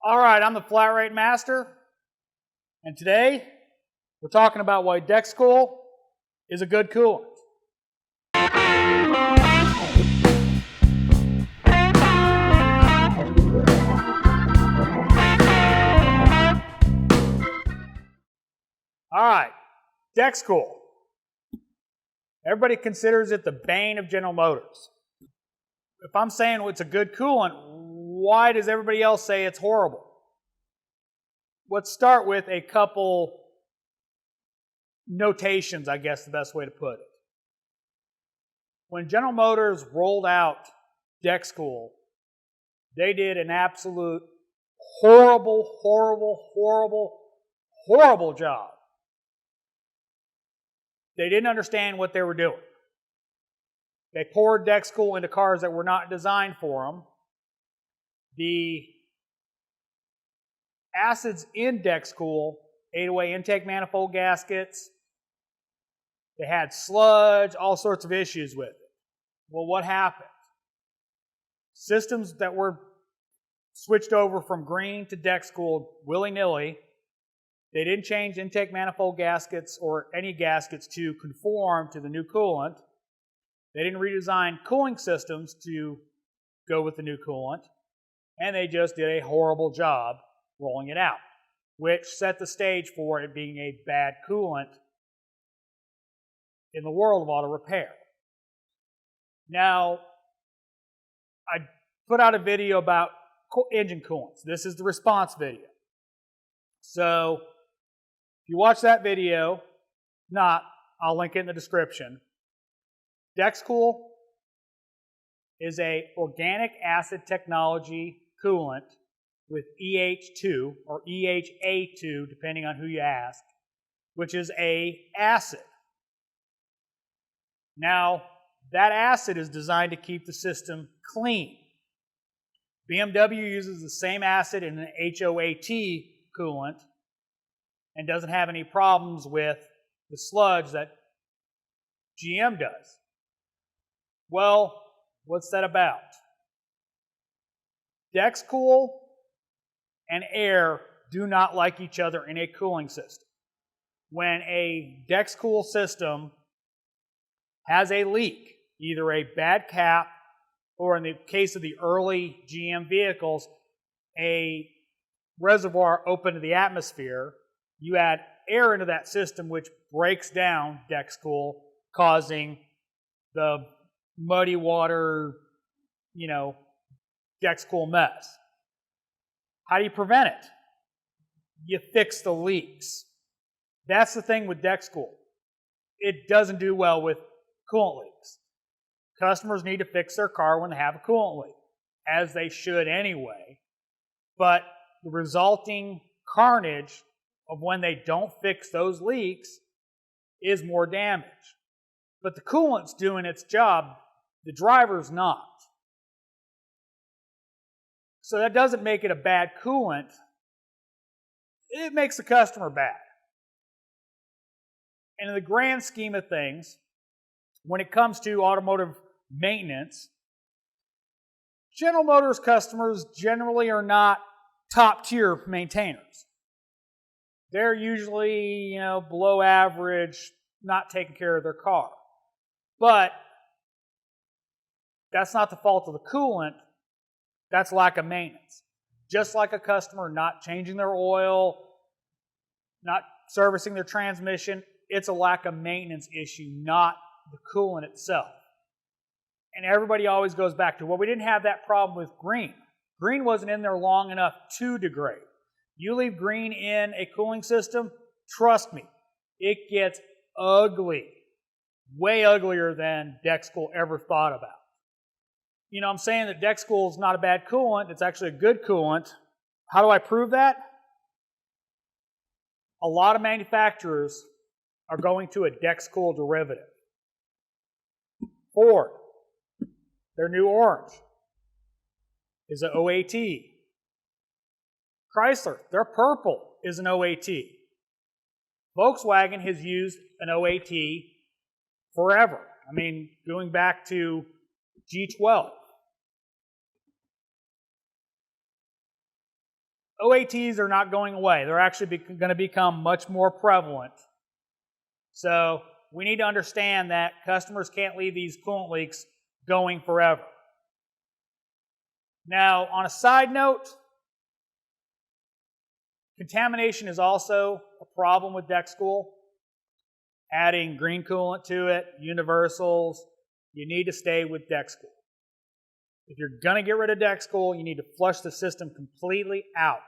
All right, I'm the flat rate master, and today we're talking about why Dexcool is a good coolant. All right, Dexcool. Everybody considers it the bane of General Motors. If I'm saying it's a good coolant, why does everybody else say it's horrible? Let's start with a couple notations, I guess the best way to put it. When General Motors rolled out Dexcool, they did an absolute horrible job. They didn't understand what they were doing. They poured Dexcool into cars that were not designed for them. The acids in Dexcool ate away intake manifold gaskets. They had sludge, all sorts of issues with it. Well, what happened? Systems that were switched over from green to Dexcool willy-nilly, they didn't change intake manifold gaskets or any gaskets to conform to the new coolant. They didn't redesign cooling systems to go with the new coolant. And they just did a horrible job rolling it out, which set the stage for it being a bad coolant in the world of auto repair. Now, I put out a video about engine coolants. This is the response video. So, if you watch that video, I'll link it in the description. Dexcool is an organic acid technology coolant with EH2 or EHA2, depending on who you ask, which is an acid. Now, that acid is designed to keep the system clean. BMW uses the same acid in an HOAT coolant and doesn't have any problems with the sludge that GM does. Well, what's that about? Dexcool and air do not like each other in a cooling system. When a Dexcool system has a leak, either a bad cap or in the case of the early GM vehicles, a reservoir open to the atmosphere, you add air into that system which breaks down Dexcool, causing the muddy water, Dexcool mess. How do you prevent it? You fix the leaks. That's the thing with Dexcool. It doesn't do well with coolant leaks. Customers need to fix their car when they have a coolant leak, as they should anyway. But the resulting carnage of when they don't fix those leaks is more damage. But the coolant's doing its job, the driver's not. So that doesn't make it a bad coolant. It makes the customer bad. And in the grand scheme of things, when it comes to automotive maintenance, General Motors customers generally are not top-tier maintainers. They're usually, below average, not taking care of their car. But that's not the fault of the coolant. That's lack of maintenance. Just like a customer not changing their oil, not servicing their transmission, it's a lack of maintenance issue, not the coolant itself. And everybody always goes back to, well, we didn't have that problem with green. Green wasn't in there long enough to degrade. You leave green in a cooling system, trust me, it gets ugly. Way uglier than Dexcool ever thought about. I'm saying that Dexcool is not a bad coolant. It's actually a good coolant. How do I prove that? A lot of manufacturers are going to a Dexcool derivative. Ford, their new orange is an OAT. Chrysler, their purple is an OAT. Volkswagen has used an OAT forever. Going back to G12. OATs are not going away. They're actually going to become much more prevalent. So we need to understand that customers can't leave these coolant leaks going forever. Now, on a side note, contamination is also a problem with Dexcool. Adding green coolant to it, universals, you need to stay with Dexcool. If you're going to get rid of Dexcool, you need to flush the system completely out.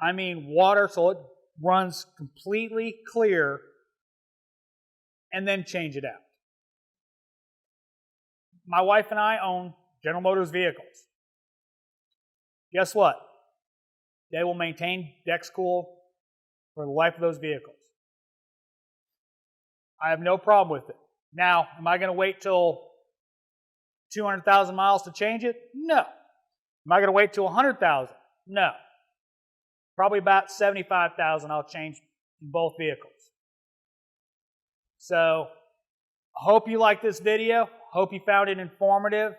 I mean water so it runs completely clear, and then change it out. My wife and I own General Motors vehicles. Guess what? They will maintain Dexcool for the life of those vehicles. I have no problem with it. Now, am I going to wait till 200,000 miles to change it? No. Am I going to wait till 100,000? No. Probably about 75,000 I'll change in both vehicles. So, I hope you liked this video. Hope you found it informative.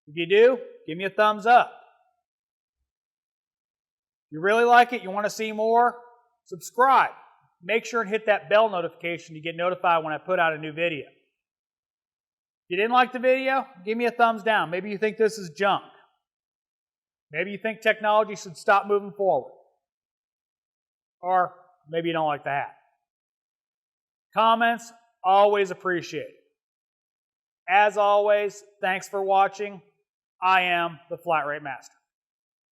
If you do, give me a thumbs up. If you really like it, you want to see more, subscribe. Make sure and hit that bell notification to get notified when I put out a new video. If you didn't like the video, give me a thumbs down. Maybe you think this is junk. Maybe you think technology should stop moving forward. Or maybe you don't like the hat. Comments, always appreciated. As always, thanks for watching. I am the Flat Rate Master.